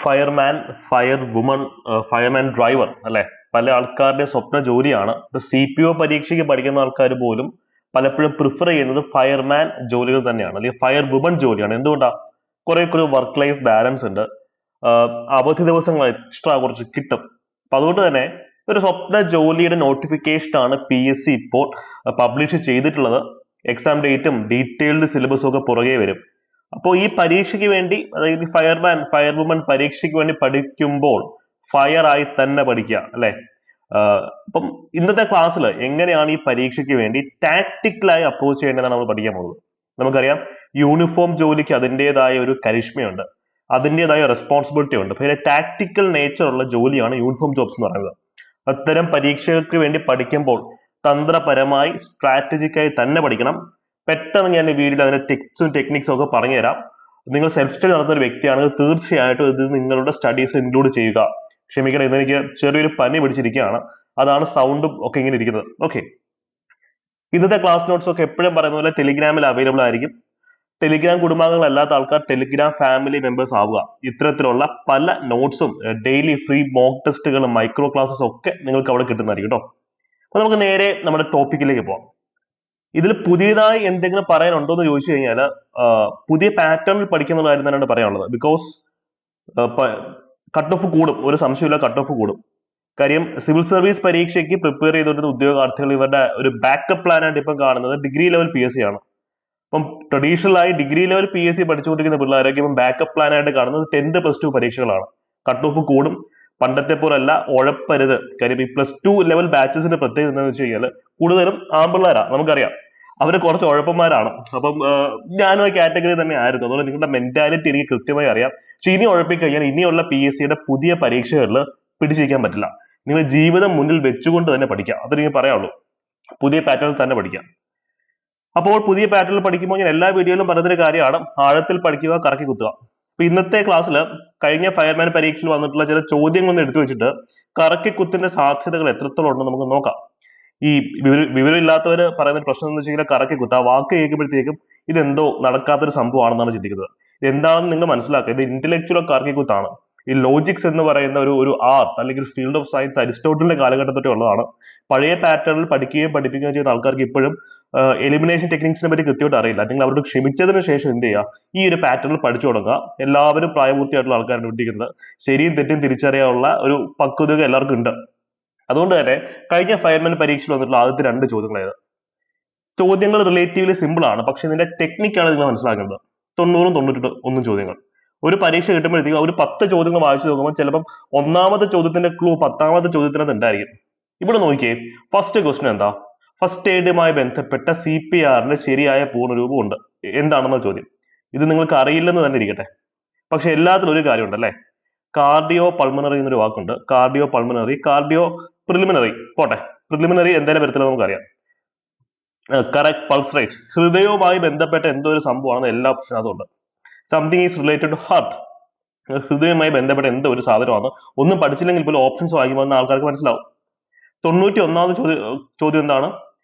Fireman, fire woman, fireman driver അല്ലെ, പല ആൾക്കാരുടെ സ്വപ്ന ജോലിയാണ്. ഇപ്പൊ CPO പരീക്ഷയ്ക്ക് പഠിക്കുന്ന ആൾക്കാർ പോലും പലപ്പോഴും പ്രിഫർ ചെയ്യുന്നത് ഫയർമാൻ ജോലികൾ തന്നെയാണ്, അല്ലെങ്കിൽ ഫയർ വുമൺ ജോലിയാണ്. എന്തുകൊണ്ടാ? കുറെ ഒരു വർക്ക് ലൈഫ് ബാലൻസ് ഉണ്ട്. അവധി ദിവസങ്ങൾ എക്സ്ട്രാ കുറച്ച് കിട്ടും. അപ്പൊ അതുകൊണ്ട് തന്നെ ഒരു സ്വപ്ന ജോലിയുടെ നോട്ടിഫിക്കേഷൻ ആണ് PSC ഇപ്പോൾ പബ്ലിഷ് ചെയ്തിട്ടുള്ളത്. എക്സാം ഡേറ്റും ഡീറ്റെയിൽഡ് സിലബസും ഒക്കെ പുറകെ വരും. അപ്പോൾ ഈ പരീക്ഷയ്ക്ക് വേണ്ടി, അതായത് ഫയർമാൻ, ഫയർ വുമൺ പരീക്ഷയ്ക്ക് വേണ്ടി പഠിക്കുമ്പോൾ ഫയർ ആയി തന്നെ പഠിക്കുക അല്ലെ. അപ്പം ഇന്നത്തെ ക്ലാസ്സിൽ എങ്ങനെയാണ് ഈ പരീക്ഷയ്ക്ക് വേണ്ടി ടാക്ടിക്കലായി അപ്രോച്ച് ചെയ്യേണ്ടതാണ് നമ്മൾ പഠിക്കാൻ പോകുന്നത്. നമുക്കറിയാം, യൂണിഫോം ജോലിക്ക് അതിൻ്റെതായ ഒരു കരിഷ്മയുണ്ട്, അതിൻ്റെതായ റെസ്പോൺസിബിലിറ്റി ഉണ്ട്. പക്ഷേ ടാക്ടിക്കൽ നേച്ചർ ഉള്ള ജോലിയാണ് യൂണിഫോം ജോബ്സ് എന്ന് പറയുന്നത്. അത്തരം പരീക്ഷകൾക്ക് വേണ്ടി പഠിക്കുമ്പോൾ തന്ത്രപരമായി സ്ട്രാറ്റജിക്കായി തന്നെ പഠിക്കണം. പെട്ടെന്ന് ഞാൻ ഈ വീഡിയോയിൽ അതിന്റെ ടിപ്സും ടെക്നിക്സും ഒക്കെ പറഞ്ഞുതരാം. നിങ്ങൾ സെൽഫ് സ്റ്റഡി നടത്തുന്ന ഒരു വ്യക്തിയാണെങ്കിൽ തീർച്ചയായിട്ടും ഇത് നിങ്ങളുടെ സ്റ്റഡീസ് ഇൻക്ലൂഡ് ചെയ്യുക. ക്ഷമിക്കണം, ഇതെനിക്ക് ചെറിയൊരു പനി പിടിച്ചിരിക്കുകയാണ്, അതാണ് സൗണ്ടും ഒക്കെ ഇങ്ങനെ ഇരിക്കുന്നത്. ഓക്കെ, ഇന്നത്തെ ക്ലാസ് നോട്ട്സ് ഒക്കെ എപ്പോഴും പറയുന്ന പോലെ ടെലിഗ്രാമിൽ അവൈലബിൾ ആയിരിക്കും. ടെലിഗ്രാം കുടുംബാംഗങ്ങളല്ലാത്ത ആൾക്കാർ ടെലിഗ്രാം ഫാമിലി മെമ്പേഴ്സ് ആവുക. ഇത്തരത്തിലുള്ള പല നോട്ട്സും ഡെയിലി ഫ്രീ മോക്ക് ടെസ്റ്റുകളും മൈക്രോ ക്ലാസ്സസ് ഒക്കെ നിങ്ങൾക്ക് അവിടെ കിട്ടുന്നതായിരിക്കും കേട്ടോ. അപ്പൊ നമുക്ക് നേരെ നമ്മുടെ ടോപ്പിക്കിലേക്ക് പോകാം. ഇതിൽ പുതിയതായി എന്തെങ്കിലും പറയാനുണ്ടോ എന്ന് ചോദിച്ചു കഴിഞ്ഞാൽ പുതിയ പാറ്റേണിൽ പഠിക്കുന്ന കാര്യം തന്നെയാണ് പറയാനുള്ളത്. ബിക്കോസ് കട്ട് ഓഫ് കൂടും, ഒരു സംശയമില്ല, കട്ട് ഓഫ് കൂടും. കാര്യം സിവിൽ സർവീസ് പരീക്ഷയ്ക്ക് പ്രിപ്പയർ ചെയ്തുകൊണ്ടിരുന്ന ഉദ്യോഗാർത്ഥികൾ ഇവരുടെ ഒരു ബാക്കപ്പ് പ്ലാൻ ആയിട്ട് ഇപ്പം കാണുന്നത് ഡിഗ്രി ലെവൽ PSC ആണ്. അപ്പം ട്രഡീഷണൽ ആയി ഡിഗ്രി ലെവൽ PSC പഠിച്ചുകൊണ്ടിരിക്കുന്ന പിള്ളേരൊക്കെ ഇപ്പം ബാക്കപ്പ് പ്ലാൻ ആയിട്ട് കാണുന്നത് 10th +2 പരീക്ഷകളാണ്. കട്ട് ഓഫ് കൂടും, പണ്ടത്തെ പോലല്ല ഉഴപ്പരുത്. കാര്യം ഈ +2 ലെവൽ ബാച്ചസിന്റെ പ്രത്യേകത എന്താണെന്ന് വെച്ച് കഴിഞ്ഞാൽ കൂടുതലും ആമ്പിള്ളേരാ, നമുക്കറിയാം, അവര് കുറച്ച് ഉഴപ്പന്മാരാണ്. അപ്പം ഞാനും ആ കാറ്റഗറി തന്നെ ആയിരുന്നു. അതുകൊണ്ട് നിങ്ങളുടെ മെന്റാലിറ്റി എനിക്ക് കൃത്യമായി അറിയാം. പക്ഷെ ഇനി ഉഴപ്പിക്കഴിഞ്ഞാൽ ഇനിയുള്ള PSCയുടെ പുതിയ പരീക്ഷകളിൽ പിടിച്ചിരിക്കാൻ പറ്റില്ല. നിങ്ങൾ ജീവിതം മുന്നിൽ വെച്ചുകൊണ്ട് തന്നെ പഠിക്കാം, അതെനിക്ക് പറയാനുള്ളൂ. പുതിയ പാറ്റേണിൽ തന്നെ പഠിക്കാം. അപ്പോൾ പുതിയ പാറ്റേണിൽ പഠിക്കുമ്പോൾ ഞാൻ എല്ലാ വീഡിയോയിലും പറയുന്നൊരു കാര്യമാണ്, ആഴത്തിൽ പഠിക്കുക, കറക്കി കുത്തുക. അപ്പൊ ഇന്നത്തെ ക്ലാസ്സിൽ കഴിഞ്ഞ ഫയർമാൻ പരീക്ഷയിൽ വന്നിട്ടുള്ള ചില ചോദ്യങ്ങളൊന്നും എടുത്തു വെച്ചിട്ട് കറക്കി കുത്തിന്റെ സാധ്യതകൾ എത്രത്തോളം ഉണ്ടെന്ന് നമുക്ക് നോക്കാം. ഈ വിവരമില്ലാത്തവര് പറയുന്ന പ്രശ്നം എന്ന് വെച്ച് കഴിഞ്ഞാൽ കറക്കി കുത്ത, ആ വാക്ക് കേൾക്കുമ്പോഴത്തേക്കും ഇതെന്തോ നടക്കാത്തൊരു സംഭവമാണെന്നാണ് ചിന്തിക്കുന്നത്. എന്താണെന്ന് നിങ്ങൾ മനസ്സിലാക്കുക, ഇത് ഇന്റലക്ച്വൽ കറക്കി കുത്താണ്. ഈ ലോജിക്സ് എന്ന് പറയുന്ന ഒരു ആർട്ട് അല്ലെങ്കിൽ ഫീൽഡ് ഓഫ് സയൻസ് അരിസ്റ്റോട്ടലിന്റെ കാലഘട്ടത്തൊക്കെ ഉള്ളതാണ്. പഴയ പാറ്റേണിൽ പഠിക്കുകയും പഠിപ്പിക്കുകയും ചെയ്യുന്ന ആൾക്കാർക്ക് ഇപ്പോഴും എലിമിനേഷൻ ടെക്നിക്സിനെ പറ്റി കൃത്യമായിട്ട് അറിയില്ല. അല്ലെങ്കിൽ അവരോട് ക്ഷമിച്ചതിന് ശേഷം എന്ത് ചെയ്യുക, ഈ ഒരു പാറ്റേണിൽ പഠിച്ചു തുടങ്ങുക. എല്ലാവരും പ്രായപൂർത്തിയായിട്ടുള്ള ആൾക്കാരാണ് പഠിക്കുന്നത്. ശരിയും തെറ്റും തിരിച്ചറിയാനുള്ള ഒരു പക്വത എല്ലാവർക്കും ഉണ്ട്. അതുകൊണ്ട് തന്നെ കഴിഞ്ഞ ഫയർമാൻ പരീക്ഷയിൽ വന്നിട്ടുള്ള ആദ്യത്തെ 2 ചോദ്യങ്ങളായത് ചോദ്യങ്ങൾ റിലേറ്റീവ്ലി സിമ്പിൾ ആണ്, പക്ഷെ ഇതിന്റെ ടെക്നിക്കാണ് നിങ്ങൾ മനസ്സിലാക്കേണ്ടത്. 90-91 ചോദ്യങ്ങൾ ഒരു പരീക്ഷ കിട്ടുമ്പോഴത്തേക്കും ഒരു 10 ചോദ്യങ്ങൾ വായിച്ചു നോക്കുമ്പോൾ ചിലപ്പം ഒന്നാമത്തെ ചോദ്യത്തിന്റെ ക്ലൂ 10ാമത്തെ ചോദ്യത്തിനകത്ത് ഉണ്ടായിരിക്കും. ഇവിടെ നോക്കിയേ, ഫസ്റ്റ് ക്വസ്റ്റ്യൻ എന്താ? ഫസ്റ്റ് എയ്ഡുമായി ബന്ധപ്പെട്ട CPRന്റെ ശരിയായ പൂർണ്ണരൂപം ഉണ്ട്, എന്താണെന്ന ചോദ്യം. ഇത് നിങ്ങൾക്ക് അറിയില്ലെന്ന് തന്നെ ഇരിക്കട്ടെ, പക്ഷെ എല്ലാത്തിലും ഒരു കാര്യമുണ്ട് അല്ലെ. കാർഡിയോ പൾമണറി എന്നൊരു വാക്കുണ്ട്. കാർഡിയോ പൾമണറി, കാർഡിയോ പ്രിലിമിനറി, പോട്ടെ, പ്രിലിമിനറി എന്തായാലും വരത്തില്ല, നമുക്കറിയാം. കറക്റ്റ് പൾസ് റേറ്റ്, ഹൃദയവുമായി ബന്ധപ്പെട്ട എന്തോ ഒരു സംഭവമാണെന്ന് എല്ലാ ഓപ്ഷനും അതുണ്ട്. Something is related to heart, ഹൃദയവുമായി ബന്ധപ്പെട്ട എന്തോ ഒരു സാധനമാണ്. ഒന്നും പഠിച്ചില്ലെങ്കിൽ പോലും ഓപ്ഷൻസ് വാങ്ങിക്കുമ്പോൾ ആൾക്കാർക്ക് മനസ്സിലാവും. 91ാമത് ചോദ്യം എന്താണ്?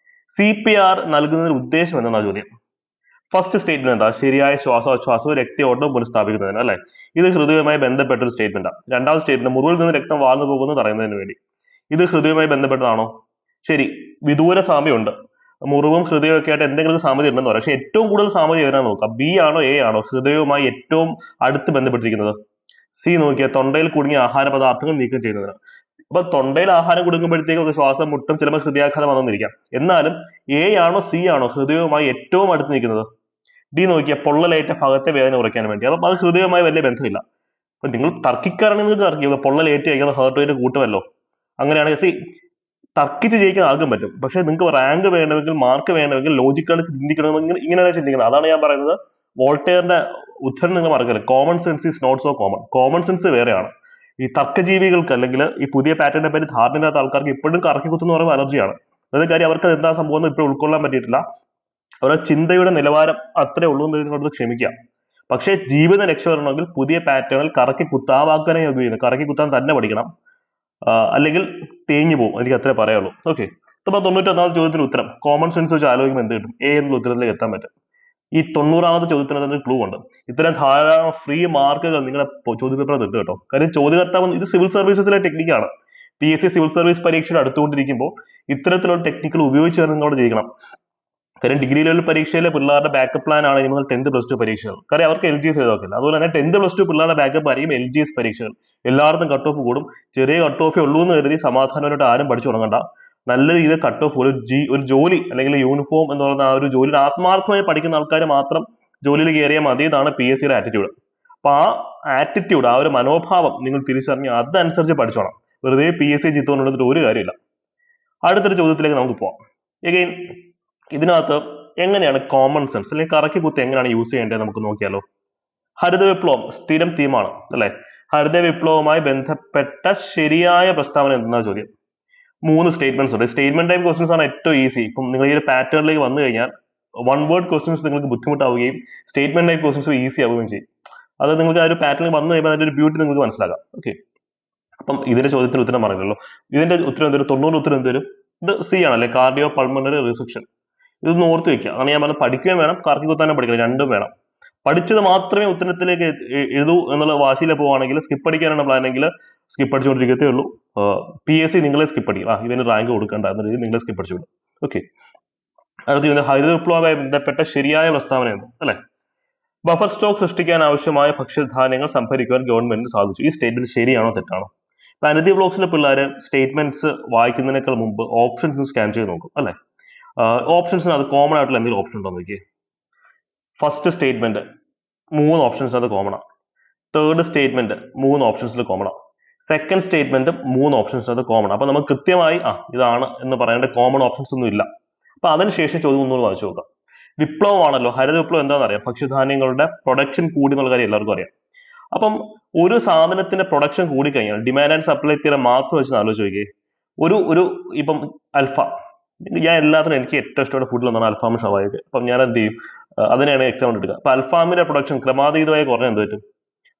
CPR നൽകുന്നതിന് ഉദ്ദേശം എന്നാണ് ചോദ്യം. ഫസ്റ്റ് സ്റ്റേറ്റ്മെന്റ് എന്താ? ശരിയായ ശ്വാസോച്ഛ്വാസവും രക്തയോട്ടവും പുനഃസ്ഥാപിക്കുന്നതിന് അല്ലെ. ഇത് ഹൃദയവുമായി ബന്ധപ്പെട്ട ഒരു സ്റ്റേറ്റ്മെന്റാണ്. രണ്ടാമത്തെ സ്റ്റേറ്റ്മെന്റ് മുറിവിൽ നിന്ന് രക്തം വാർന്നു പോകുന്നത് തടയുന്നതിന് വേണ്ടി. ഇത് ഹൃദയവുമായി ബന്ധപ്പെട്ടതാണോ? ശരി, വിദൂര സാമ്യമുണ്ട്. മുറിവും ഹൃദയവും ഒക്കെ ആയിട്ട് എന്തെങ്കിലും സാമ്യത ഉണ്ടെന്ന് പറയാം. പക്ഷെ ഏറ്റവും കൂടുതൽ സാമ്യത ഏതാണെന്ന് നോക്കാം. B ആണോ A ആണോ ഹൃദയവുമായി ഏറ്റവും അടുത്ത് ബന്ധപ്പെട്ടിരിക്കുന്നത്? C നോക്കിയാൽ തൊണ്ടയിൽ കുടുങ്ങിയ ആഹാര പദാർത്ഥങ്ങൾ നീക്കം ചെയ്യുന്നതിന്. അപ്പൊ തൊണ്ടയിൽ ആഹാരം കുടുങ്ങുമ്പോഴത്തേക്കൊക്കെ ശ്വാസം മുട്ടും, ചിലപ്പോൾ ഹൃദയാഘാതം വന്നിരിക്കാം. എന്നാലും A ആണോ C ആണോ ഹൃദയവുമായി ഏറ്റവും അടുത്ത് നിൽക്കുന്നത്? D നോക്കിയാൽ പൊള്ളലേറ്റ ഭാഗത്തെ വേദന കുറയ്ക്കാൻ വേണ്ടി. അപ്പൊ അത് ഹൃദയവുമായി വലിയ ബന്ധമില്ല. അപ്പൊ നിങ്ങൾ തർക്കിക്കാറാണെങ്കിൽ നിങ്ങൾക്ക് തർക്കിക്കുക, പൊള്ളലേറ്റ് കഴിക്കുന്ന ഹാർട്ട് റേറ്റ് കൂട്ടുമല്ലോ. അങ്ങനെയാണെങ്കിൽ തർക്കിച്ച് ജയിക്കാൻ ആർക്കും പറ്റും. പക്ഷെ നിങ്ങൾക്ക് റാങ്ക് വേണമെങ്കിൽ, മാർക്ക് വേണമെങ്കിൽ, ലോജിക്കാണ് ചിന്തിക്കണമെങ്കിൽ ഇങ്ങനെയാണ് ചിന്തിക്കുന്നത്. അതാണ് ഞാൻ പറയുന്നത്. വോൾട്ടേറിന്റെ ഉദ്ധരണം നിങ്ങൾ മറക്കരുത്. Common sense is not so common. Common sense വേറെയാണ്. ഈ തർക്കജീവികൾക്ക് അല്ലെങ്കിൽ ഈ പുതിയ പാറ്റേണിനെ പറ്റി ധാരണയില്ലാത്ത ആൾക്കാർക്ക് ഇപ്പോഴും കറക്കി കുത്തുന്ന പറയുമ്പോൾ അലർജിയാണ്. അതായത് കാര്യം അവർക്ക് എന്താ സംഭവം എന്ന് ഇപ്പോൾ ഉൾക്കൊള്ളാൻ പറ്റിയിട്ടില്ല. അവരുടെ ചിന്തയുടെ നിലവാരം അത്രേ ഉള്ളൂ എന്ന് നിങ്ങളോട് ക്ഷമിക്കാം. പക്ഷേ ജീവിതം രക്ഷപ്പെടണമെങ്കിൽ പുതിയ പാറ്റേണിൽ കറക്കി കുത്താൻ വാക്കാനെ ഉപയോഗിക്കുന്നത്. കറക്കി കുത്താൻ തന്നെ പഠിക്കണം, അല്ലെങ്കിൽ തേഞ്ഞു പോകും. എനിക്ക് അത്രേ പറയാനുള്ളൂ. ഓക്കെ, അപ്പൊ 91ാമത് ചോദ്യത്തിന് ഉത്തരം കോമൺ സെൻസ് വെച്ച് ആലോചിക്കുമ്പോൾ എന്ത് കിട്ടും? A എന്നുള്ള ഉത്തരത്തിലേക്ക് എത്താൻ പറ്റും. ഈ 90ാമത്തെ ചോദ്യത്തിന് ക്ലൂ ഉണ്ട്. ഇത്തരം ധാരാളം ഫ്രീ മാർക്കുകൾ നിങ്ങളുടെ ചോദ്യ പേപ്പറിൽ കിട്ടും കേട്ടോ. കാര്യം ചോദ്യകർത്താവ് ഇത് സിവിൽ സർവീസസിലെ ടെക്നിക്കാണ്. PSC സിവിൽ സർവീസ് പരീക്ഷയിൽ അടുത്തുകൊണ്ടിരിക്കുമ്പോൾ ഇത്തരത്തിലുള്ള ടെക്നിക്കൽ ഉപയോഗിച്ച് തന്നെ നിങ്ങളോട് ചെയ്യണം. കാര്യം ഡിഗ്രി ലെവൽ പരീക്ഷയിലെ പിള്ളേരുടെ ബാക്കപ്പ് പ്ലാൻ ആണ് ഇനി മുതൽ 10th പ്ലസ് ടു പരീക്ഷകൾ. കാര്യം അവർക്ക് LGS എഴുതാക്കില്ല. അതുപോലെ തന്നെ 10th പ്ലസ് ടു പിള്ളേരുടെ ബാക്കപ്പ് ആയിരിക്കും LGS പരീക്ഷകൾ. എല്ലായിടത്തും കട്ട് ഓഫ് കൂടും. ചെറിയ കട്ട് ഓഫേ ഉള്ളൂ എന്ന് കരുതി സമാധാനമായിട്ട് ആരും പഠിച്ചു തുടങ്ങണ്ട. നല്ല രീതിയിൽ കട്ട് ഓഫ് ഒരു ജോലി അല്ലെങ്കിൽ യൂണിഫോം എന്ന് പറയുന്ന ആ ഒരു ജോലിയിൽ ആത്മാർത്ഥമായി പഠിക്കുന്ന ആൾക്കാർ മാത്രം ജോലിയിൽ കയറിയാൽ മതി. ഇതാണ് PSCയുടെ ആറ്റിറ്റ്യൂഡ്. അപ്പൊ ആ ആറ്റിറ്റ്യൂഡ്, ആ ഒരു മനോഭാവം നിങ്ങൾ തിരിച്ചറിഞ്ഞ് അതനുസരിച്ച് പഠിച്ചോണം. വെറുതെ PSC ചിത്തോണ്ടെടുത്തിട്ട് ഒരു കാര്യമില്ല. അടുത്തൊരു ചോദ്യത്തിലേക്ക് നമുക്ക് പോവാം. എഗെയിൻ ഇതിനകത്ത് എങ്ങനെയാണ് കോമൺ സെൻസ് അല്ലെങ്കിൽ കറക്കി കുത്തി എങ്ങനെയാണ് യൂസ് ചെയ്യേണ്ടത് നമുക്ക് നോക്കിയാലോ. ഹരിത വിപ്ലവം സ്ഥിരം തീമാണ് അല്ലെ. ഹരിത വിപ്ലവവുമായി ബന്ധപ്പെട്ട ശരിയായ പ്രസ്താവന എന്തെന്നാണ് ചോദ്യം. 3 സ്റ്റേറ്റ്മെന്റ്സ് ഉണ്ട്. സ്റ്റേറ്റ്മെന്റ് ടൈപ്പ് ക്വസ്റ്റ്യൻസ് ആണ് ഏറ്റവും ഈസി. ഇപ്പം നിങ്ങൾ ഈ ഒരു പാറ്റേണിലേക്ക് വന്നു കഴിഞ്ഞാൽ 1 വേർഡ് ക്വസ്റ്റ്യൻസ് നിങ്ങൾക്ക് ബുദ്ധിമുട്ടാവുകയും സ്റ്റേറ്റ്മെന്റ് ടൈപ്പ് ക്വസ്റ്റ്യൻസ് ഈസി ആവുകയും ചെയ്യും. അത് നിങ്ങൾക്ക് ആ ഒരു പാറ്റേണിൽ വന്നു കഴിയുമ്പോൾ അതിന്റെ ഒരു ബ്യൂട്ടി നിങ്ങൾക്ക് മനസ്സിലാക്കാം. ഓക്കെ, അപ്പം ഇതിന്റെ ചോദ്യത്തിന് ഉത്തരം പറഞ്ഞല്ലോ. ഇതിന്റെ ഉത്തരം എന്തൊരു 90 ഉത്തരം എന്തൊരു ഇത് C ആണല്ലേ, കാർഡിയോ പൾമണറി റിസെപ്ഷൻ. ഇതൊന്ന് ഓർത്ത് വെക്കുക. അതാണ് ഞാൻ പറഞ്ഞത്, പഠിക്കുകയും വേണം കറക്കി കുത്താനും പഠിക്കണം, രണ്ടും വേണം. പഠിച്ചത് മാത്രമേ ഉത്തരത്തിലേക്ക് എഴുതൂ എന്നുള്ള വാശിയിൽ പോവുകയാണെങ്കിൽ, സ്കിപ്പ് അടിക്കാനാണ് പ്ലാൻ എങ്കിൽ സ്കിപ്പ് അടിച്ചുകൊണ്ടിരിക്കത്തേ ഉള്ളൂ. PSC നിങ്ങളെ സ്കിപ്പ് അടിക്കും. ഇവന് റാങ്ക് കൊടുക്കേണ്ട എന്ന രീതിയിൽ നിങ്ങളെ സ്കിപ്പ് അടിച്ചു വിടും. ഓക്കെ, അടുത്ത ഹരിത വിപ്ലവവുമായി ബന്ധപ്പെട്ട ശരിയായ പ്രസ്താവനയാണ് അല്ലെ. ബഫർ സ്റ്റോക്ക് സൃഷ്ടിക്കാൻ ആവശ്യമായ ഭക്ഷ്യധാന്യങ്ങൾ സംഭരിക്കുവാൻ ഗവൺമെന്റിന് സാധിച്ചു. ഈ സ്റ്റേറ്റ്മെന്റ് ശരിയാണോ തെറ്റാണോ? അനധി ബ്ലോഗ്സിലെ പിള്ളേർ സ്റ്റേറ്റ്മെന്റ്സ് വായിക്കുന്നതിനേക്കാൾ മുമ്പ് ഓപ്ഷൻസ് സ്കാൻ ചെയ്ത് നോക്കും അല്ലെ. ഓപ്ഷൻസിന് അത് കോമൺ ആയിട്ടുള്ള എന്തെങ്കിലും ഓപ്ഷൻ ഉണ്ടോ നോക്കിയേ. ഫസ്റ്റ് സ്റ്റേറ്റ്മെന്റ് 3 ഓപ്ഷൻസ് അത് കോമൺ ആണ്. തേർഡ് സ്റ്റേറ്റ്മെന്റ് 3 ഓപ്ഷൻസിൽ കോമൺ ആണ്. സെക്കൻഡ് സ്റ്റേറ്റ്മെന്റ് 3 ഓപ്ഷൻസ് അത് കോമൺ. അപ്പൊ നമുക്ക് കൃത്യമായി ഇതാണ് എന്ന് പറയേണ്ട കോമൺ ഓപ്ഷൻസ് ഒന്നും ഇല്ല. അപ്പൊ അതിനുശേഷം ചോദ്യം ഒന്നുകൂടി വായിച്ചു നോക്കാം. വിപ്ലവമാണല്ലോ, ഹരിത വിപ്ലവം എന്താണെന്ന് അറിയാം. ഭക്ഷ്യധാന്യങ്ങളുടെ പ്രൊഡക്ഷൻ കൂടി എന്നുള്ള കാര്യം എല്ലാവർക്കും അറിയാം. അപ്പം ഒരു സാധനത്തിന്റെ പ്രൊഡക്ഷൻ കൂടിക്കഴിഞ്ഞാൽ ഡിമാൻഡ് ആൻഡ് സപ്ലൈ തിയറി മാത്രം വെച്ച് ആലോചിച്ച് നോക്കിയേ. ഒരു ഇപ്പം അൽഫാം, ഞാൻ എല്ലാത്തിനും എനിക്ക് ഏറ്റവും ഇഷ്ടപ്പെട്ട ഫുഡിൽ ഒന്നാണ് അൽഫാം ഷവായൊക്കെ. അപ്പം ഞാൻ എന്ത് ചെയ്യും, അതിനെയാണ് എക്സാമ്പിൾ എടുക്കുക. അപ്പൊ അൽഫാമിന്റെ പ്രൊഡക്ഷൻ ക്രമാതീതമായി കുറഞ്ഞ എന്ത് പറ്റും,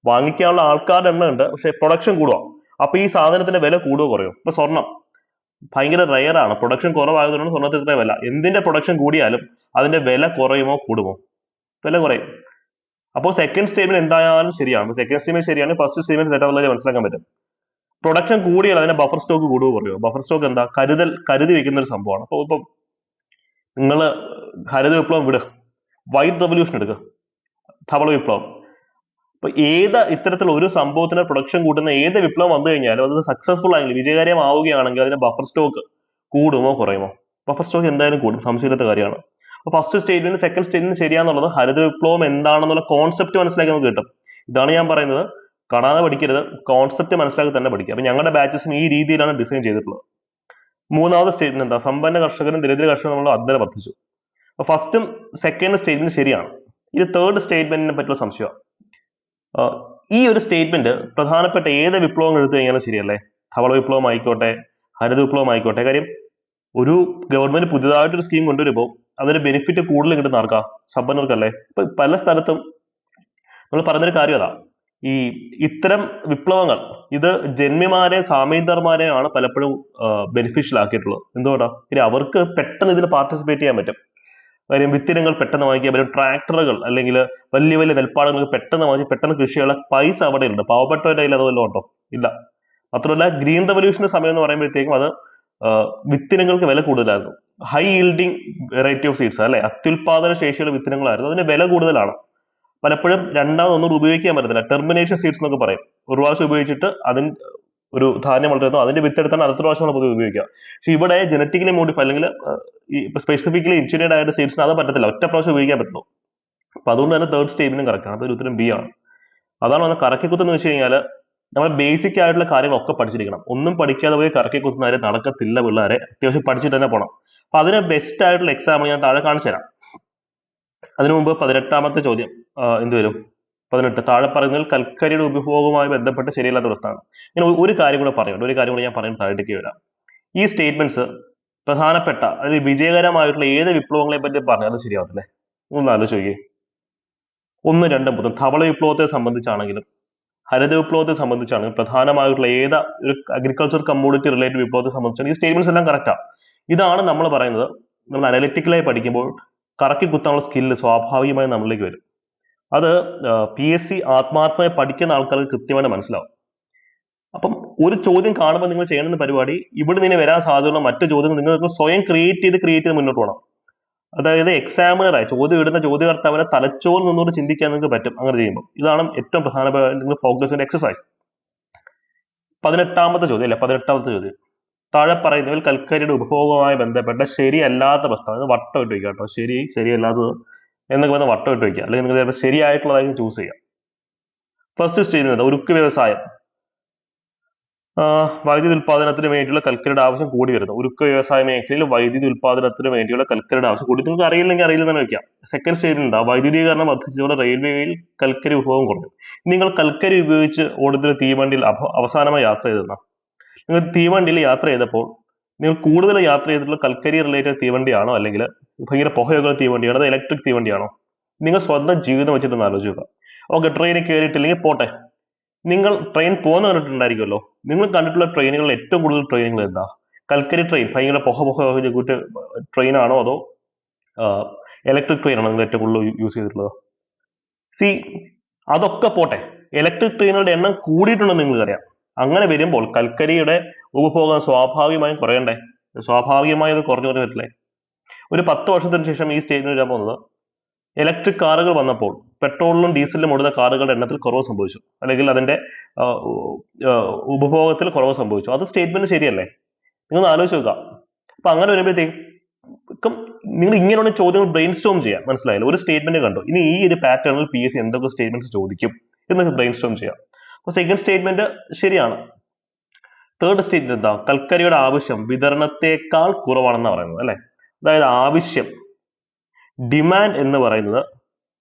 വാങ്ങിക്കാനുള്ള ആൾക്കാരുടെ എണ്ണം ഉണ്ട്, പക്ഷെ പ്രൊഡക്ഷൻ കൂടുക. അപ്പൊ ഈ സാധനത്തിന്റെ വില കൂടുകയോ കുറയോ? ഇപ്പൊ സ്വർണം ഭയങ്കര റയർ ആണ്, പ്രൊഡക്ഷൻ കുറവായതുകൊണ്ട് സ്വർണ്ണത്തിന്റെ വില, എന്തിന്റെ പ്രൊഡക്ഷൻ കൂടിയാലും അതിന്റെ വില കുറയുമോ കൂടുമോ? വില കുറയും. അപ്പോൾ സെക്കൻഡ് സ്റ്റേറ്റ്മെന്റ് എന്തായാലും ശരിയാണ്. സെക്കൻഡ് സ്റ്റേറ്റ്മെന്റ് ശരിയാണ്, ഫസ്റ്റ് സ്റ്റേറ്റ്മെന്റ് തെറ്റാന്നുള്ളത് മനസ്സിലാക്കാൻ പറ്റും. പ്രൊഡക്ഷൻ കൂടിയാൽ അതിന്റെ ബഫർ സ്റ്റോക്ക് കൂടുകയോ കുറയോ? ബഫർ സ്റ്റോക്ക് എന്താ, കരുതി വെക്കുന്ന ഒരു സംഭവമാണ്. അപ്പോൾ ഇപ്പം നിങ്ങൾ ഹരിത വിപ്ലവം വിടുക, വൈറ്റ് റെവല്യൂഷൻ എടുക്കുക, ധവള വിപ്ലവം. അപ്പൊ ഏത് ഇത്തരത്തിലുള്ള ഒരു സംഭവത്തിന് പ്രൊഡക്ഷൻ കൂട്ടുന്ന ഏത് വിപ്ലവം വന്നു കഴിഞ്ഞാലും അത് സക്സസ്ഫുൾ ആയെങ്കിൽ, വിജയകരമാവുകയാണെങ്കിൽ അതിന്റെ ബഫർ സ്റ്റോക്ക് കൂടുമോ കുറയുമോ? ബഫർ സ്റ്റോക്ക് എന്തായാലും കൂടും, സംശയമില്ലാത്ത കാര്യമാണ്. അപ്പൊ ഫസ്റ്റ് സ്റ്റേറ്റ്മെന്റ് സെക്കൻഡ് സ്റ്റേറ്റ്മെന്റ് ശരിയാന്നുള്ളത് ഹരിത വിപ്ലവം എന്താണെന്നുള്ള കോൺസെപ്റ്റ് മനസ്സിലാക്കി നമുക്ക് കിട്ടും. ഇതാണ് ഞാൻ പറയുന്നത്, കാണാതെ പഠിക്കരുത്, കോൺസെപ്റ്റ് മനസ്സിലാക്കി തന്നെ പഠിക്കുക. അപ്പൊ ഞങ്ങളുടെ ബാച്ചസിന് ഈ രീതിയിലാണ് ഡിസൈൻ ചെയ്തിട്ടുള്ളത്. മൂന്നാമത്തെ സ്റ്റേറ്റ്മെന്റ് എന്താ, സമ്പന്ന കർഷകരും ദരിദ്ര കർഷകരും നമ്മൾ അദ്ദല വർദ്ധിച്ചു. അപ്പൊ ഫസ്റ്റും സെക്കൻഡ് സ്റ്റേറ്റ്മെന്റ് ശരിയാണ്. ഇത് തേർഡ് സ്റ്റേറ്റ്മെന്റിനെ പറ്റിയുള്ള സംശയമാണ്. ഈ ഒരു സ്റ്റേറ്റ്മെന്റ് പ്രധാനപ്പെട്ട ഏത് വിപ്ലവം എടുത്തു കഴിഞ്ഞാലും ശരിയല്ലേ. ധവള വിപ്ലവം ആയിക്കോട്ടെ, ഹരിത വിപ്ലവം ആയിക്കോട്ടെ. കാര്യം ഒരു ഗവൺമെന്റ് പുതിയതായിട്ടൊരു സ്കീം കൊണ്ടുവരുമ്പോൾ അതിന്റെ ബെനിഫിറ്റ് കൂടുതൽ കിട്ടുന്ന ആർക്കാ? സമ്പന്നർക്കല്ലേ. ഇപ്പൊ പല സ്ഥലത്തും നമ്മൾ പറഞ്ഞൊരു കാര്യം അതാ, ഈ ഇത്തരം വിപ്ലവങ്ങൾ ഇത് ജന്മിമാരെ സാമീന്ദർമാരെയാണ് പലപ്പോഴും ബെനിഫിഷ്യൽ ആക്കിയിട്ടുള്ളത്. എന്തുകൊണ്ടാ? ഇനി അവർക്ക് പെട്ടെന്ന് ഇതിൽ പാർട്ടിസിപ്പേറ്റ് ചെയ്യാൻ പറ്റും. കാര്യം വിത്തിനങ്ങൾ പെട്ടെന്ന് വാങ്ങിക്കാൻ പറ്റും, ട്രാക്ടറുകൾ അല്ലെങ്കിൽ വലിയ വലിയ നെൽപ്പാടങ്ങൾക്ക് പെട്ടെന്ന് വാങ്ങി പെട്ടെന്ന് കൃഷിയുള്ള പൈസ അവിടെ ഉണ്ട്. പാവപ്പെട്ടവരുടെ കയ്യിൽ അതുമല്ലോ ഉണ്ടോ? ഇല്ല. മാത്രമല്ല ഗ്രീൻ റെവല്യൂഷന്റെ സമയം എന്ന് പറയുമ്പോഴത്തേക്കും അത് വിത്തിനങ്ങൾക്ക് വില കൂടുതലായിരുന്നു. High yielding variety of seeds അല്ലെ, അത്യുൽപാദന ശേഷിയുള്ള വിത്തിനങ്ങളായിരുന്നു. അതിന് വില കൂടുതലാണ്. പലപ്പോഴും രണ്ടാമതൊന്നും ഉപയോഗിക്കാൻ പറ്റത്തില്ല. ടെർമിനേഷൻ സീഡ്സ് എന്നൊക്കെ പറയും. ഒരു പ്രാവശ്യം ഉപയോഗിച്ചിട്ട് അതിന് ഒരു ധാന്യം വളരുന്നു, അതിന്റെ വിത്തെടുത്താണ് അടുത്ത പ്രാവശ്യം നമ്മൾ പൊതുവെ ഉപയോഗിക്കുക. പക്ഷെ ഇവിടെ ജനറ്റിക്കലി മോഡിഫൈ അല്ലെങ്കിൽ സ്പെസിഫിക്കലി എഞ്ചിനീയർഡ് ആയിട്ട് സീഡ്സിന് അത് പറ്റത്തില്ല, ഒറ്റ പ്രാവശ്യം ഉപയോഗിക്കാൻ പറ്റുള്ളൂ. അപ്പൊ അതുകൊണ്ട് തന്നെ തേർഡ് സ്റ്റേറ്റ്മെന്റും കറക്റ്റ് ആണ്. അതൊരു ഉത്തരം B ആണ്. അതാണ് വന്ന് കറക്കിക്കുത്തെന്ന് വെച്ച് കഴിഞ്ഞാൽ നമ്മൾ ബേസിക് ആയിട്ടുള്ള കാര്യങ്ങളൊക്കെ പഠിച്ചിരിക്കണം. ഒന്നും പഠിക്കാതെ പോയി കറക്കിക്കുത്തുന്ന കാര്യം നടക്കത്തില്ല പിള്ളേരെ. അത്യാവശ്യം പഠിച്ചിട്ട് തന്നെ പോകണം. അപ്പൊ അതിന് ബെസ്റ്റ് ആയിട്ടുള്ള എക്സാമ്പിൾ ഞാൻ താഴെ കാണിച്ചു തരാം. അതിനു മുമ്പ് 18ാമത്തെ ചോദ്യം എന്ത് വരും? 18 താഴെ പറയുന്നതിൽ കൽക്കരിയുടെ ഉപഭോഗവുമായി ബന്ധപ്പെട്ട് ശരിയല്ലാത്ത പ്രസ്താവന. ഞാൻ ഒരു കാര്യം കൂടെ പറയുന്നുണ്ട്, ഒരു കാര്യം കൂടെ ഞാൻ പറയുന്നത് താഴേക്ക് വരാം. ഈ സ്റ്റേറ്റ്മെന്റ്സ് പ്രധാനപ്പെട്ട അല്ലെങ്കിൽ വിജയകരമായിട്ടുള്ള ഏത് വിപ്ലവങ്ങളെ പറ്റി പറഞ്ഞാലും ശരിയാവത്തില്ലേ? ഒന്ന് ആലോചിച്ച് നോക്കിയേ. 1, 2, 3 ധവള വിപ്ലവത്തെ സംബന്ധിച്ചാണെങ്കിലും ഹരിത വിപ്ലവത്തെ സംബന്ധിച്ചാണെങ്കിലും പ്രധാനമായിട്ടുള്ള ഏത് ഒരു അഗ്രികൾച്ചർ കമ്മോഡിറ്റി റിലേറ്റഡ് വിപ്ലവത്തെ സംബന്ധിച്ചാണ് ഈ സ്റ്റേറ്റ്മെന്റ്സ് എല്ലാം കറക്റ്റാണ്. ഇതാണ് നമ്മൾ പറയുന്നത്, നമ്മൾ അനലിറ്റിക്കലായി പഠിക്കുമ്പോൾ കറക്കി കുത്താനുള്ള സ്കില്ല് സ്വാഭാവികമായി നമ്മളിലേക്ക് വരും. അത് PSC ആത്മാർത്ഥമായി പഠിക്കുന്ന ആൾക്കാർക്ക് കൃത്യമായിട്ട് മനസ്സിലാവും. അപ്പം ഒരു ചോദ്യം കാണുമ്പോൾ നിങ്ങൾ ചെയ്യേണ്ട പരിപാടി, ഇവിടെ നിന്ന് വരാൻ സാധ്യതയുള്ള മറ്റു ചോദ്യങ്ങൾ നിങ്ങൾക്ക് സ്വയം ക്രിയേറ്റ് ചെയ്ത് മുന്നോട്ട് പോകണം. അതായത് എക്സാമിനറായി ചോദ്യം ഇടുന്ന ചോദ്യകർത്താവിനെ തലച്ചോറിൽ നിന്നുകൊണ്ട് ചിന്തിക്കാൻ നിങ്ങൾക്ക് പറ്റും അങ്ങനെ ചെയ്യുമ്പോൾ. ഇതാണ് ഏറ്റവും പ്രധാനപ്പെട്ട നിങ്ങൾ ഫോക്കസിന്റെ എക്സസൈസ്. 18ാമത്തെ ചോദ്യം. താഴെ പറയുന്നതിൽ കൽക്കരിയുടെ ഉപഭോഗവുമായി ബന്ധപ്പെട്ട ശരിയല്ലാത്ത പ്രസ്താവന വട്ടം ഇട്ട് വയ്ക്കുക കേട്ടോ. ശരിയല്ലാത്തത് എന്നൊക്കെ പറഞ്ഞാൽ വട്ടം ഇട്ട് വയ്ക്കുക, അല്ലെങ്കിൽ നിങ്ങൾ ചിലപ്പോൾ ശരിയായിട്ടുള്ളതായിരിക്കും ചൂസ് ചെയ്യുക. ഫസ്റ്റ് സ്റ്റേറ്റ്മെന്റ്, ഉരുക്ക് വ്യവസായം. വൈദ്യുതി ഉൽപാദനത്തിന് വേണ്ടിയുള്ള കൽക്കരിയുടെ ആവശ്യം കൂടി വരുന്നു. ഉരുക്ക് വ്യവസായ മേഖലയിൽ വൈദ്യുതി ഉൽപാദനത്തിന് വേണ്ടിയുള്ള കൽക്കരിയുടെ ആവശ്യം കൂടി. നിങ്ങൾക്ക് അറിയില്ലെങ്കിൽ അറിയില്ലെന്ന് വെക്കാം. സെക്കൻഡ് സ്റ്റേറ്റ്മെന്റ്, വൈദ്യുതീകരണം വർദ്ധിച്ചതോടെ റെയിൽവേയിൽ കൽക്കരി ഉപഭോഗം കുറഞ്ഞു. നിങ്ങൾ കൽക്കരി ഉപയോഗിച്ച് ഓടുന്ന തീവണ്ടിയിൽ അവസാനമായി യാത്ര ചെയ്തെന്ന, നിങ്ങൾ തീവണ്ടിയിൽ യാത്ര ചെയ്തപ്പോൾ നിങ്ങൾ കൂടുതൽ യാത്ര ചെയ്തിട്ടുള്ള കൽക്കരി റിലേറ്റഡ് തീവണ്ടിയാണോ, അല്ലെങ്കിൽ ഭയങ്കര പുകയുള്ള തീവണ്ടിയാണോ, അത് ഇലക്ട്രിക് തീവണ്ടിയാണോ? നിങ്ങൾ സ്വന്തം ജീവിതം വെച്ചിട്ടൊന്ന് ആലോചിക്കുക. ഓക്കെ, ട്രെയിനിൽ കയറിയിട്ടില്ലെങ്കിൽ പോട്ടെ, നിങ്ങൾ ട്രെയിൻ പോകുന്ന കണ്ടിട്ടുണ്ടായിരിക്കുമല്ലോ. നിങ്ങൾ കണ്ടിട്ടുള്ള ട്രെയിനുകളിൽ ഏറ്റവും കൂടുതൽ ട്രെയിനുകൾ എന്താ? കൽക്കരി ട്രെയിൻ, ഭയങ്കര പുക ട്രെയിൻ ആണോ, അതോ ഇലക്ട്രിക് ട്രെയിൻ ആണോ നിങ്ങൾ ഏറ്റവും കൂടുതൽ യൂസ് ചെയ്തിട്ടുള്ളത്? സി, അതൊക്കെ പോട്ടെ, ഇലക്ട്രിക് ട്രെയിനുകളുടെ എണ്ണം കൂടിയിട്ടുണ്ടെന്ന് നിങ്ങൾക്കറിയാം. അങ്ങനെ വരുമ്പോൾ കൽക്കരിയുടെ ഉപഭോഗം സ്വാഭാവികമായും കുറയണ്ടേ? സ്വാഭാവികമായും അത് കുറഞ്ഞു വരില്ലേ? ഒരു 10 വർഷത്തിന് ശേഷം ഈ സ്റ്റേറ്റ്മെന്റ് വരാൻ പോകുന്നത്, ഇലക്ട്രിക് കാറുകൾ വന്നപ്പോൾ പെട്രോളിലും ഡീസലിലും ഓടുന്ന കാറുകളുടെ എണ്ണത്തിൽ കുറവ് സംഭവിച്ചു, അല്ലെങ്കിൽ അതിന്റെ ഉപഭോഗത്തിൽ കുറവ് സംഭവിച്ചു. അത് സ്റ്റേറ്റ്മെന്റ് ശരിയല്ലേ? നിങ്ങൾ ആലോചിച്ച് നോക്കുക. അപ്പൊ അങ്ങനെ വരുമ്പോഴത്തേക്കും നിങ്ങൾ ഇങ്ങനെയുള്ള ചോദ്യങ്ങൾ ബ്രെയിൻ സ്റ്റോം ചെയ്യാം. മനസ്സിലായല്ലോ? ഒരു സ്റ്റേറ്റ്മെന്റ് കണ്ടു, ഇനി ഈ ഒരു പാറ്റേണിൽ PSC എന്തൊക്കെ സ്റ്റേറ്റ്മെന്റ്സ് ചോദിക്കും എന്ന് ബ്രെയിൻ സ്റ്റോം ചെയ്യാം. അപ്പൊ സെക്കൻഡ് സ്റ്റേറ്റ്മെന്റ് ശരിയാണ്. തേർഡ് സ്റ്റേറ്റ്മെന്റ് എന്താ? കൽക്കരിയുടെ ആവശ്യം വിതരണത്തെക്കാൾ കുറവാണെന്ന് പറയുന്നത് അല്ലെ. അതായത് ആവശ്യം, ഡിമാൻഡ് എന്ന് പറയുന്നത്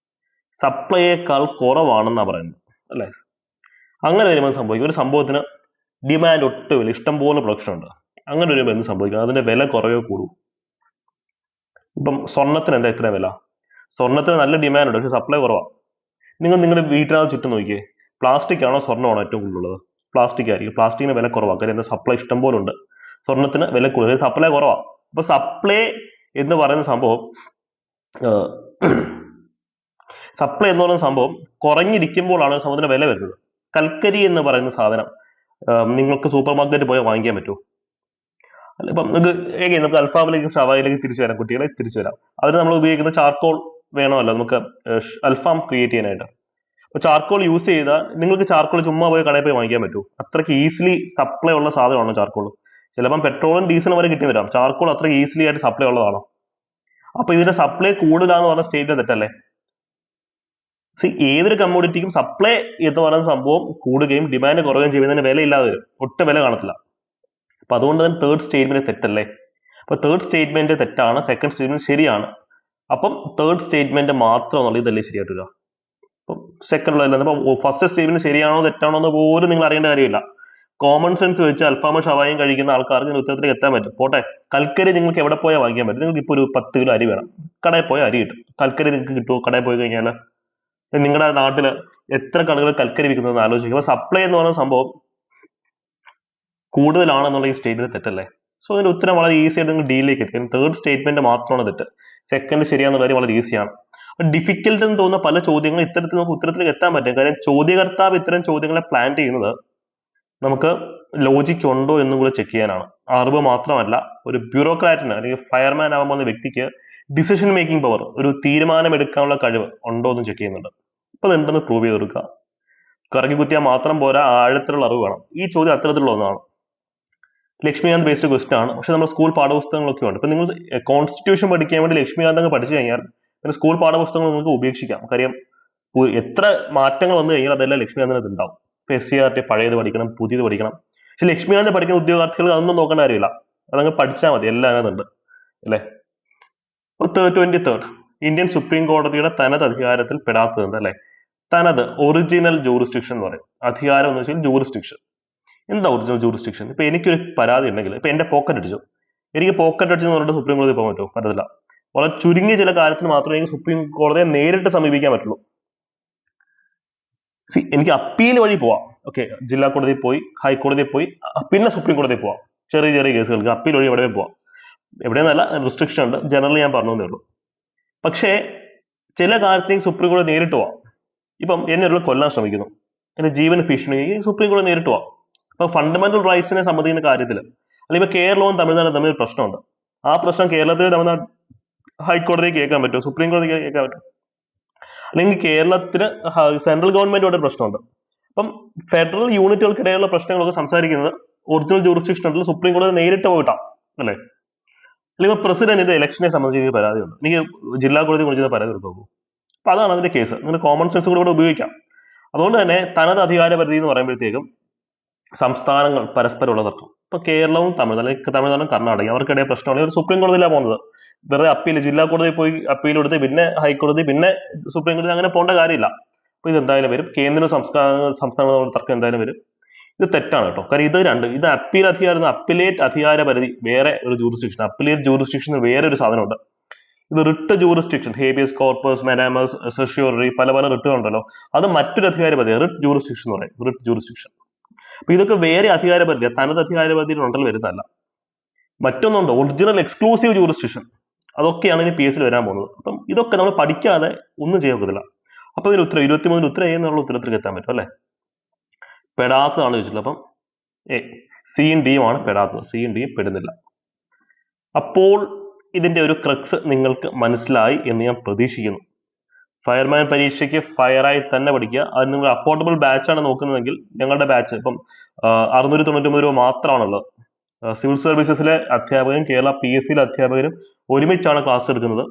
സപ്ലൈയേക്കാൾ കുറവാണെന്നാണ് പറയുന്നത് അല്ലെ. അങ്ങനെ വരുമ്പോൾ സംഭവിക്കും, ഒരു സംഭവത്തിന് ഡിമാൻഡ് ഒട്ടുമില്ല, ഇഷ്ടംപോലെ പ്രൊഡക്ഷൻ ഉണ്ട്. അങ്ങനെ വരുമ്പോൾ എന്ത് സംഭവിക്കും? അതിന്റെ വില കുറയോ കൂടും. ഇപ്പം സ്വർണത്തിന് എന്താ ഇത്ര വില? സ്വർണത്തിന് നല്ല ഡിമാൻഡ് ഉണ്ട്, പക്ഷെ സപ്ലൈ കുറവാണ്. നിങ്ങൾ നിങ്ങളുടെ വീട്ടിനകത്ത് ചുറ്റും നോക്കിയേ, പ്ലാസ്റ്റിക് ആണോ സ്വർണ്ണമാണോ ഏറ്റവും കൂടുതലുള്ളത്? പ്ലാസ്റ്റിക് ആയിരിക്കും. പ്ലാസ്റ്റിക്കിന് വില കുറവാണ്, കാര്യം എന്താ? സപ്ലൈ ഇഷ്ടം പോലെ ഉണ്ട്. സ്വർണത്തിന് വില കൂടുതൽ, സപ്ലൈ കുറവാണ്. അപ്പൊ സപ്ലൈ എന്ന് പറയുന്ന സംഭവം കുറഞ്ഞിരിക്കുമ്പോഴാണ് സംഭവത്തിന് വില വരുന്നത്. കൽക്കരി എന്ന് പറയുന്ന സാധനം നിങ്ങൾക്ക് സൂപ്പർ മാർക്കറ്റിൽ പോയി വാങ്ങിക്കാൻ പറ്റുമോ? അല്ല, ഇപ്പം നമുക്ക് അൽഫാമിലേക്ക് ഷവായിലേക്ക് തിരിച്ചു വരാം, കുട്ടികളെ തിരിച്ചു വരാം. അതിന് നമ്മൾ ഉപയോഗിക്കുന്ന ചാർക്കോൾ വേണമല്ലോ നമുക്ക് അൽഫാം ക്രിയേറ്റ് ചെയ്യാനായിട്ട്. അപ്പൊ ചാർക്കോൾ യൂസ് ചെയ്താൽ നിങ്ങൾക്ക് ചാർക്കോൾ ചുമ്മാ പോയി കടയിൽ പോയി വാങ്ങിക്കാൻ പറ്റുമോ? അത്രയ്ക്ക് ഈസിലി സപ്ലൈ ഉള്ള സാധനമാണോ ചാർക്കോൾ? ചിലപ്പം പെട്രോളും ഡീസലും വരെ കിട്ടി വരാം. ചാർക്കോൾ അത്ര ഈസിലി ആയിട്ട് സപ്ലൈ ഉള്ളതാണോ? അപ്പൊ ഇതിന്റെ സപ്ലൈ കൂടുതലാന്ന് പറഞ്ഞ സ്റ്റേറ്റ്മെന്റ് തെറ്റല്ലേ? ഏതൊരു കമ്മോഡിറ്റിക്കും സപ്ലൈ എന്ന് പറയുന്ന സംഭവം കൂടുകയും ഡിമാൻഡ് കുറയുകയും ചെയ്യുന്നതിന് വില ഇല്ലാതെ വരും, ഒട്ടും വില കാണത്തില്ല. അപ്പൊ അതുകൊണ്ട് തന്നെ തേർഡ് സ്റ്റേറ്റ്മെന്റ് തെറ്റല്ലേ? അപ്പൊ തേർഡ് സ്റ്റേറ്റ്മെന്റ് തെറ്റാണ്, സെക്കൻഡ് സ്റ്റേറ്റ്മെന്റ് ശരിയാണ്. അപ്പം തേർഡ് സ്റ്റേറ്റ്മെന്റ് മാത്രം എന്നുള്ളത് ഇതല്ലേ ശരിയായിട്ട് വരിക? അപ്പം സെക്കൻഡ് ഫസ്റ്റ് സ്റ്റേറ്റ്മെന്റ് ശരിയാണോ തെറ്റാണോ എന്ന് പോലും നിങ്ങൾ അറിയേണ്ട കാര്യമില്ല. കോമൺ സെൻസ് വെച്ച് അൽഫാമും ഷവായും കഴിക്കുന്ന ആൾക്കാർക്ക് ഉത്തരത്തിലേക്ക് എത്താൻ പറ്റും. പോട്ടെ, കൽക്കരി നിങ്ങൾക്ക് എവിടെ പോയാൽ വാങ്ങിക്കാൻ പറ്റും? നിങ്ങൾക്ക് ഇപ്പോൾ ഒരു 10 കിലോ അരി വേണം, കടയിൽ പോയാൽ അരി കിട്ടും. കൽക്കരി നിങ്ങൾക്ക് കിട്ടുമോ കടയിൽ പോയി കഴിഞ്ഞാൽ? നിങ്ങളുടെ നാട്ടിൽ എത്ര കടകൾ കൽക്കരി വിൽക്കുന്നതെന്ന് ആലോചിക്കുക. അപ്പൊ സപ്ലൈ എന്ന് പറയുന്ന സംഭവം കൂടുതലാണെന്നുള്ള ഈ സ്റ്റേറ്റ്മെന്റ് തെറ്റല്ലേ? സോ അതിന്റെ ഉത്തരം വളരെ ഈസി ആയിട്ട് നിങ്ങൾ ഡീലിലേക്ക് എത്തിക്കും. തേർഡ് സ്റ്റേറ്റ്മെന്റ് മാത്രമാണ് തെറ്റ്, സെക്കൻഡ് ശരിയാന്നുള്ള കാര്യം വളരെ ഈസിയാണ്. ഡിഫിക്കൽട്ട് എന്ന് തോന്നുന്ന പല ചോദ്യങ്ങളും ഇത്തരത്തിൽ നമുക്ക് ഉത്തരത്തിലേക്ക് എത്താൻ പറ്റും. കാര്യം ചോദ്യകർത്താവ് ഇത്തരം ചോദ്യങ്ങളെ പ്ലാൻ ചെയ്യുന്നത് നമുക്ക് ലോജിക് ഉണ്ടോ എന്നും കൂടെ ചെക്ക് ചെയ്യാനാണ്. അറിവ് മാത്രമല്ല, ഒരു ബ്യൂറോക്രാറ്റിന് അല്ലെങ്കിൽ ഫയർമാൻ ആവാൻ പോകുന്ന വ്യക്തിക്ക് ഡിസിഷൻ മേക്കിംഗ് പവർ, ഒരു തീരുമാനം എടുക്കാനുള്ള കഴിവ് ഉണ്ടോ എന്നും ചെക്ക് ചെയ്യുന്നുണ്ട്. അപ്പൊ അതുണ്ടെന്ന് പ്രൂവ് ചെയ്ത് കൊടുക്കുക. കറക്കി കുത്തിയാൽ മാത്രം പോരാ, ആഴത്തിലുള്ള അറിവ് വേണം. ഈ ചോദ്യം അത്തരത്തിലുള്ള ഒന്നാണ്. ലക്ഷ്മികാന്ത് ബേസ്ഡ് ക്വസ്റ്റൻ ആണ്, പക്ഷെ നമ്മുടെ സ്കൂൾ പാഠപുസ്തകങ്ങളൊക്കെ ഉണ്ട്. ഇപ്പൊ നിങ്ങൾ കോൺസ്റ്റിറ്റ്യൂഷൻ പഠിക്കാൻ വേണ്ടി ലക്ഷ്മികാന്ത് അങ്ങ് പഠിച്ചു കഴിഞ്ഞാൽ പിന്നെ സ്കൂൾ പാഠപുസ്തകങ്ങൾ നിങ്ങൾക്ക് ഉപേക്ഷിക്കാം. കാര്യം എത്ര മാറ്റങ്ങൾ വന്നു കഴിഞ്ഞാൽ അതെല്ലാം ലക്ഷ്മികാന്തിനകത്ത് ഉണ്ടാവും. ഇപ്പൊ SCRT പഴയത് പഠിക്കണം, പുതിയത് പഠിക്കണം. പക്ഷെ ലക്ഷ്മികാന്ത് പഠിക്കുന്ന ഉദ്യോഗാർത്ഥികൾ അതൊന്നും നോക്കേണ്ട കാര്യമില്ല, അതങ്ങ് പഠിച്ചാൽ മതി, എല്ലാം അതിനകത്തുണ്ട് അല്ലേ. 23rd, ഇന്ത്യൻ സുപ്രീം കോടതിയുടെ തനത് അധികാരത്തിൽ പെടാത്തത് അല്ലെ. തനത്, ഒറിജിനൽ ജൂറിസ്ഡിക്ഷൻ എന്ന് പറയും. അധികാരം എന്ന് വെച്ചാൽ ജൂറിസ്ഡിക്ഷൻ. എന്താ ഒറിജിനൽ ജൂറിസ്ഡിക്ഷൻ? ഇപ്പൊ എനിക്കൊരു പരാതി ഉണ്ടെങ്കിൽ, ഇപ്പൊ എന്റെ പോക്കറ്റ് അടിച്ചു, എനിക്ക് പോക്കറ്റ് അടിച്ചെന്ന് പറഞ്ഞിട്ട് സുപ്രീം കോടതി പോകാൻ പറ്റുമോ? പറ്റത്തില്ല. വളരെ ചുരുങ്ങിയ ചില കാര്യത്തിന് മാത്രമേ എനിക്ക് സുപ്രീം കോടതിയെ നേരിട്ട് സമീപിക്കാൻ പറ്റുള്ളൂ. എനിക്ക് അപ്പീൽ വഴി പോവാം. ഓക്കെ, ജില്ലാ കോടതിയിൽ പോയി, ഹൈക്കോടതിയിൽ പോയി, പിന്നെ സുപ്രീം കോടതിയിൽ പോവാം. ചെറിയ ചെറിയ കേസുകൾക്ക് അപ്പീൽ വഴി എവിടെ പോവാം. എവിടെയെന്നല്ല, റെസ്ട്രിക്ഷൻ ഉണ്ട്, ജനറലി ഞാൻ പറഞ്ഞതേ ഉള്ളൂ. പക്ഷേ ചില കാര്യത്തിലേക്ക് സുപ്രീം കോടതി നേരിട്ട് പോവാം. ഇപ്പം എന്നെ ഒരാൾ കൊല്ലാൻ ശ്രമിക്കുന്നു, എന്റെ ജീവന് ഭീഷണി, സുപ്രീം കോടതി നേരിട്ട് പോവാം. അപ്പൊ ഫണ്ടമെന്റൽ റൈറ്റ്സിനെ സംബന്ധിക്കുന്ന കാര്യത്തിൽ അല്ലെങ്കിൽ ഇപ്പൊ കേരളവും തമിഴ്നാടും തമ്മിൽ ഒരു പ്രശ്നമുണ്ട്. ആ പ്രശ്നം കേരളത്തിൽ തമിഴ്നാട് ഹൈക്കോടതിക്ക് കേൾക്കാൻ പറ്റുമോ, സുപ്രീം കോടതിക്ക് കേൾക്കാൻ പറ്റും? അല്ലെങ്കിൽ കേരളത്തിന് സെൻട്രൽ ഗവൺമെന്റുമായിട്ട് ഒരു പ്രശ്നമുണ്ട്. അപ്പം ഫെഡറൽ യൂണിറ്റുകൾക്കിടയിലുള്ള പ്രശ്നങ്ങളൊക്കെ സംസാരിക്കുന്നത് ഒറിജിനൽ ജൂറിസ്ഡിക്ഷൻ ഉണ്ടല്ലോ, സുപ്രീം കോടതി നേരിട്ട് പോയിട്ടാണ് അല്ലേ? അല്ലെങ്കിൽ പ്രസിഡന്റിന്റെ ഇലക്ഷനെ സംബന്ധിച്ച് എനിക്ക് പരാതിയുണ്ട്, എനിക്ക് ജില്ലാ കോടതി കുറിച്ച് പരാതി കൊടുക്കാവൂ. അപ്പൊ അതാണ് അതിന്റെ കേസ്. നിങ്ങൾ കോമൺ സെൻസ് കൂടെ ഉപയോഗിക്കാം. അതുകൊണ്ട് തന്നെ തനത് അധികാര പരിധി എന്ന് പറയുമ്പോഴത്തേക്കും സംസ്ഥാനങ്ങൾ പരസ്പരമുള്ള തർക്കം. ഇപ്പൊ കേരളവും തമിഴ്നാട് അല്ലെങ്കിൽ തമിഴ്നാടും കർണാടക അവർക്കിടയിൽ പ്രശ്നമുണ്ടെങ്കിൽ ഒരു സുപ്രീം കോടതിയിലാണ് പോകുന്നത്. വെറുതെ അപ്പീൽ ജില്ലാ കോടതി പോയി അപ്പീൽ കൊടുത്ത് പിന്നെ ഹൈക്കോടതി പിന്നെ സുപ്രീം കോടതി അങ്ങനെ പോകേണ്ട കാര്യമില്ല. അപ്പൊ ഇത് എന്തായാലും വരും. കേന്ദ്ര സംസ്ഥാന തർക്കം എന്തായാലും വരും. ഇത് തെറ്റാണ് കേട്ടോ. കാരണം ഇത് അപ്പീൽ അധികാരം, അപ്പിലേറ്റ് അധികാര പരിധി വേറെ ഒരു ജൂറിസ്ഡിക്ഷൻ, അപ്പിലേറ്റ് ജൂറിസ്ഡിക്ഷൻ വേറെ ഒരു സാധനമുണ്ട്. ഇത് റിട്ട് ജൂറിസ്ഡിക്ഷൻ, ഹേബിയസ് കോർപ്പസ്, മെനാമസ്, സെഷ്യൂറി, പല പല റിട്ടുകളുണ്ടല്ലോ, അത് മറ്റൊരു അധികാര പരിധി, റിട്ട് ജൂറിസ്ഡിക്ഷൻ എന്ന് പറയും, റിട്ട് ജൂറിസ്ഡിക്ഷൻ. അപ്പൊ ഇതൊക്കെ വേറെ അധികാര പരിധി, തനത് അധികാര പരിധിയിൽ ഉണ്ടല്ലോ വരുന്നതല്ല. മറ്റൊന്നുണ്ട്, ഒറിജിനൽ എക്സ്ക്ലൂസീവ് ജൂറിസ്ഡിക്ഷൻ. അതൊക്കെയാണ് ഇനി പി എസ് വരാൻ പോകുന്നത്. അപ്പം ഇതൊക്കെ നമ്മൾ പഠിക്കാതെ ഒന്നും ചെയ്യാൻ പറ്റില്ല. അപ്പൊ ഇതിന് ഉത്തരം 23 ഉത്തരം എന്നുള്ള ഉത്തരത്തിലേക്ക് എത്താൻ പറ്റും അല്ലെ? പെടാത്തതാണ് ചോദിച്ചിട്ടുള്ളത്. അപ്പം സിയും ഡിയും ആണ് പെടാത്തത്, സിയും ഡിയും പെടുന്നില്ല. അപ്പോൾ ഇതിന്റെ ഒരു ക്രക്സ് നിങ്ങൾക്ക് മനസ്സിലായി എന്ന് ഞാൻ പ്രതീക്ഷിക്കുന്നു. ഫയർമാൻ പരീക്ഷയ്ക്ക് ഫയറായി തന്നെ പഠിക്കുക. അത് നിങ്ങൾ അഫോർഡബിൾ ബാച്ചാണ് നോക്കുന്നതെങ്കിൽ ഞങ്ങളുടെ ബാച്ച് ഇപ്പം 699 രൂപ മാത്രമാണുള്ളത്. സിവിൽ സർവീസസിലെ അധ്യാപകരും കേരള PSCയിലെ അധ്യാപകരും ഒരുമിച്ചാണ് ക്ലാസ് എടുക്കുന്നത്.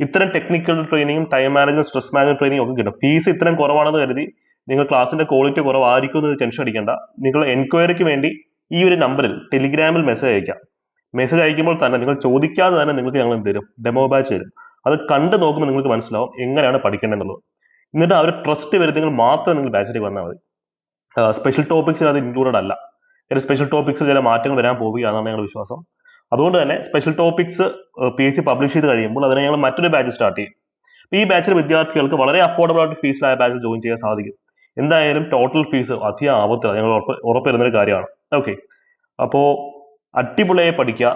ഇത്തരം ടെക്നിക്കൽ ട്രെയിനിങ്ങും time management, stress management training ഒക്കെ കിട്ടും. ഫീസ് ഇത്രയും കുറവാണെന്ന് കരുതി നിങ്ങൾ ക്ലാസിന്റെ ക്വാളിറ്റി കുറവായിരിക്കും എന്ന് ടെൻഷൻ അടിക്കേണ്ട. നിങ്ങൾ എൻക്വയറിക്ക് വേണ്ടി ഈ ഒരു നമ്പറിൽ ടെലിഗ്രാമിൽ മെസ്സേജ് അയക്കാം. മെസ്സേജ് അയക്കുമ്പോൾ തന്നെ നിങ്ങൾ ചോദിക്കാതെ തന്നെ നിങ്ങൾക്ക് ഞങ്ങൾ എന്ത് തരും, ഡെമോ ബാച്ച് തരും. അത് കണ്ടു നോക്കുമ്പോൾ നിങ്ങൾക്ക് മനസ്സിലാവും എങ്ങനെയാണ് പഠിക്കേണ്ടതെന്നുള്ളത്. എന്നിട്ട് അവർ ട്രസ്റ്റ് വരുന്നെങ്കിൽ മാത്രം നിങ്ങൾ ബാച്ചിലേക്ക് വന്നാൽ മതി. സ്പെഷ്യൽ ടോപ്പിക്സിൽ അത് ഇൻക്ലൂഡഡ് അല്ല. സ്പെഷ്യൽ ടോപ്പിക്സിൽ ചില മാറ്റങ്ങൾ വരാൻ പോവുകയാണെന്നാണ് ഞങ്ങളുടെ വിശ്വാസം. അതുകൊണ്ട് തന്നെ സ്പെഷ്യൽ ടോപ്പിക്സ് PSC പബ്ലിഷ് ചെയ്ത് കഴിയുമ്പോൾ അതിനെ ഞങ്ങൾ മറ്റൊരു ബാച്ച് സ്റ്റാർട്ട് ചെയ്യും. ഈ ബാച്ചിലെ വിദ്യാർത്ഥികൾക്ക് വളരെ അഫോർഡബിൾ ആയിട്ട് ഫീസിലായ ബാച്ചിൽ ജോയിൻ ചെയ്യാൻ സാധിക്കും. എന്തായാലും ടോട്ടൽ ഫീസ് അധികം ആവത്തില്ല, ഞങ്ങൾ ഉറപ്പുവരുന്നൊരു കാര്യമാണ്. ഓക്കെ, അപ്പോൾ അടിപൊളിയായി പഠിക്കുക,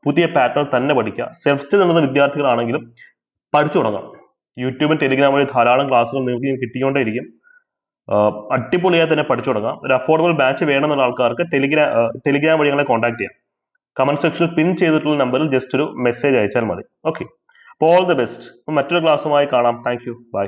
പുതിയ പാറ്റേൺ തന്നെ പഠിക്കുക. സെൽഫ് സ്റ്റഡി നടന്ന വിദ്യാർത്ഥികളാണെങ്കിലും പഠിച്ചു തുടങ്ങാം. യൂട്യൂബും ടെലിഗ്രാം വഴി ധാരാളം ക്ലാസ്സുകൾ നിങ്ങൾക്ക് കിട്ടിക്കൊണ്ടേയിരിക്കും. അടിപൊളിയായി തന്നെ പഠിച്ചു തുടങ്ങാം. ഒരു അഫോർഡബിൾ ബാച്ച് വേണമെന്നുള്ള ആൾക്കാർക്ക് ടെലിഗ്രാം വഴി ഞങ്ങളെ കോൺടാക്ട് ചെയ്യാം. കമന്റ് സെക്ഷനിൽ പിൻ ചെയ്തിട്ടുള്ള നമ്പറിൽ ജസ്റ്റ് ഒരു മെസ്സേജ് അയച്ചാൽ മതി. ഓക്കെ, അപ്പോൾ ഓൾ ദി ബെസ്റ്റ്. മറ്റൊരു ക്ലാസ്സുമായി കാണാം. Thank you, by.